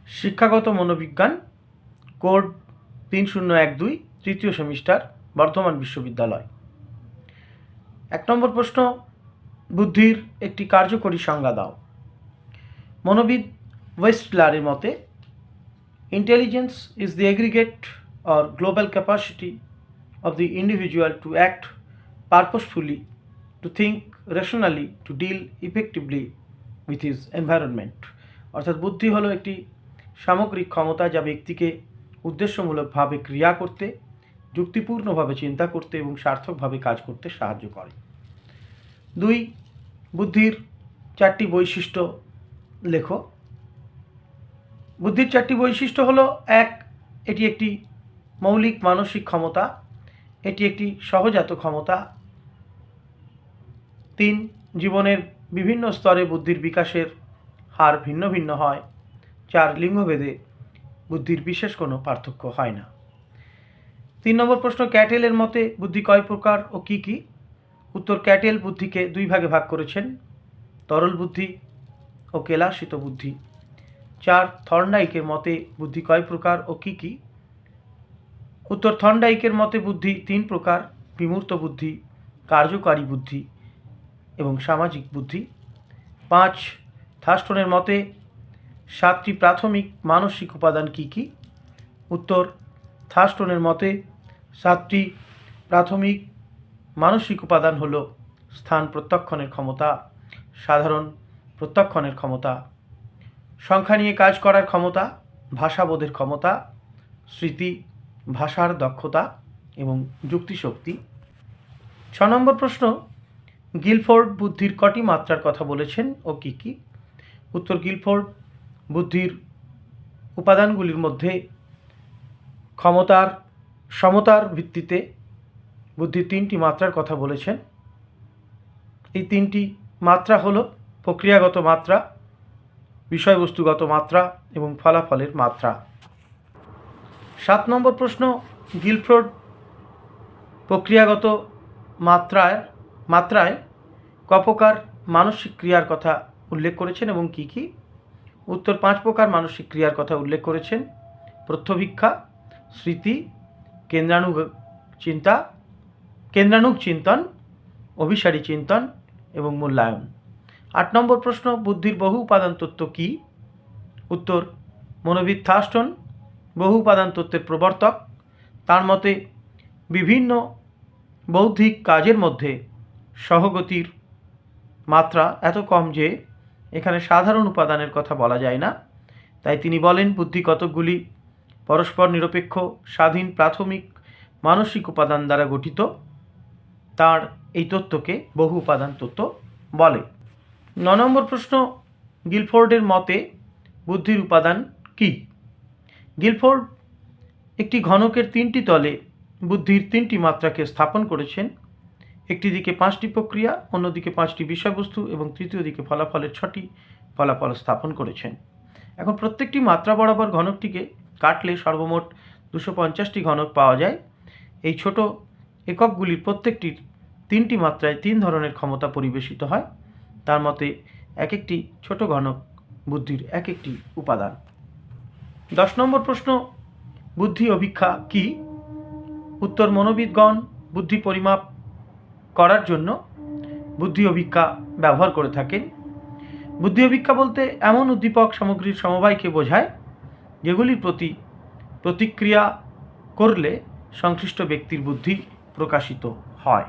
শিক্ষাগত মনোবিজ্ঞান, কোড 3012, তৃতীয় সেমিস্টার, বর্ধমান বিশ্ববিদ্যালয়। 1 নম্বর প্রশ্ন, বুদ্ধির একটি কার্যকরী সংজ্ঞা দাও। মনোবিদ ওয়েস্টলারের মতে, intelligence is the aggregate or global capacity of the individual to act purposefully, to think rationally, to deal effectively with his environment. অর্থাৎ বুদ্ধি হলো একটি সামগ্রিক ক্ষমতা যা ব্যক্তিকে উদ্দেশ্যমূলকভাবে ক্রিয়া করতে, যুক্তিপূর্ণভাবে চিন্তা করতে এবং সার্থকভাবে কাজ করতে সাহায্য করে। 2, বুদ্ধির 4টি বৈশিষ্ট্য লেখো। বুদ্ধির 4টি বৈশিষ্ট্য হলো: 1, এটি একটি মৌলিক মানসিক ক্ষমতা, এটি একটি সহজাত ক্ষমতা। 3, জীবনের বিভিন্ন স্তরে বুদ্ধির বিকাশের হার ভিন্ন ভিন্ন হয়। 4, লিঙ্গভেদে বুদ্ধির বিশেষ কোনো পার্থক্য হয় না। 3 নম্বর প্রশ্ন, ক্যাটেলের মতে বুদ্ধি কয় প্রকার ও কি কি? উত্তর, ক্যাটেল বুদ্ধিকে 2 ভাগে ভাগ করেছেন, তরল বুদ্ধি ও কেলাসিত বুদ্ধি। 4, থর্নডাইকের মতে বুদ্ধি কয় প্রকার ও কি কি? উত্তর, থর্নডাইকের মতে বুদ্ধি 3 প্রকার: বিমূর্ত বুদ্ধি, কার্যকারী বুদ্ধি এবং সামাজিক বুদ্ধি। 5, থার্স্টনের মতে 7টি প্রাথমিক মানসিক উপাদান কি কি? উত্তর, থার্স্টনের মতে 7টি প্রাথমিক মানসিক উপাদান হল: স্থান প্রত্যক্ষণের ক্ষমতা, সাধারণ প্রত্যক্ষণের ক্ষমতা, সংখ্যা নিয়ে কাজ করার ক্ষমতা, ভাষাবোধের ক্ষমতা, স্মৃতি, ভাষার দক্ষতা এবং যুক্তিশক্তি। 6 নম্বর প্রশ্ন, গিলফোর্ড বুদ্ধির কটি মাত্রার কথা বলেছেন ও কি কি? উত্তর, গিলফোর্ড বুদ্ধির উপাদানগুলির মধ্যে সমতার ভিত্তিতে বুদ্ধির 3টি মাত্রার কথা বলেছেন। এই 3টি মাত্রা হল প্রক্রিয়াগত মাত্রা, বিষয়বস্তুগত মাত্রা এবং ফলাফলের মাত্রা। 7 নম্বর প্রশ্ন, গিলফোর্ড প্রক্রিয়াগত মাত্রায় কপ্রকার মানসিক ক্রিয়ার কথা উল্লেখ করেছেন এবং কি কি? উত্তর, 5 প্রকার মানসিক ক্রিয়ার কথা উল্লেখ করেছেন: প্রত্যভিক্ষা, স্মৃতি, কেন্দ্রানুগ চিন্তন, অভিসারী চিন্তন এবং মূল্যায়ন। 8 নম্বর প্রশ্ন, বুদ্ধির বহু উপাদান তত্ত্ব কি? উত্তর, মনোবিদ থার্স্টন বহু উপাদান তত্ত্বের প্রবর্তক। তার মতে বিভিন্ন বৌদ্ধিক কাজের মধ্যে সহগতির মাত্রা এত কম যে এখানে সাধারণ উপাদানের কথা বলা যায় না। তাই তিনি বলেন, বুদ্ধি কতকগুলি পরস্পর নিরপেক্ষ স্বাধীন প্রাথমিক মানসিক উপাদান দ্বারা গঠিত। তার এই তত্ত্বকে বহু উপাদান তত্ত্ব বলে। 9 নম্বর প্রশ্ন, গিলফোর্ডের মতে বুদ্ধির উপাদান কি? গিলফোর্ড একটি ঘনকের 3টি তলে বুদ্ধির 3টি মাত্রাকে স্থাপন করেছেন। একটি দিকে 5টি প্রক্রিয়া, অন্যদিকে 5টি বিষয়বস্তু এবং তৃতীয় দিকে ফলাফলের 6টি ফলাফল স্থাপন করেছেন। এখন প্রত্যেকটি মাত্রা বরাবর ঘনকটিকে কাটলে সর্বমোট 250টি ঘনক পাওয়া যায়। এই ছোট এককগুলির প্রত্যেকটির 3টি মাত্রায় 3 ধরনের ক্ষমতা পরিবেশিত হয়। তার মতে এক একটি ছোট ঘনক বুদ্ধির এক একটি উপাদান। 10 নম্বর প্রশ্ন, বুদ্ধি অভিক্ষা কি? উত্তর, মনোবিদগণ বুদ্ধি পরিমাপ করার জন্য বুদ্ধি অভিক্ষা ব্যবহার করে থাকেন। বুদ্ধি অভিক্ষা বলতে এমন উদ্দীপক সামগ্রীর সমবায়কে বোঝায় যেগুলির প্রতি প্রতিক্রিয়া করলে সংশ্লিষ্ট ব্যক্তির বুদ্ধি প্রকাশিত হয়।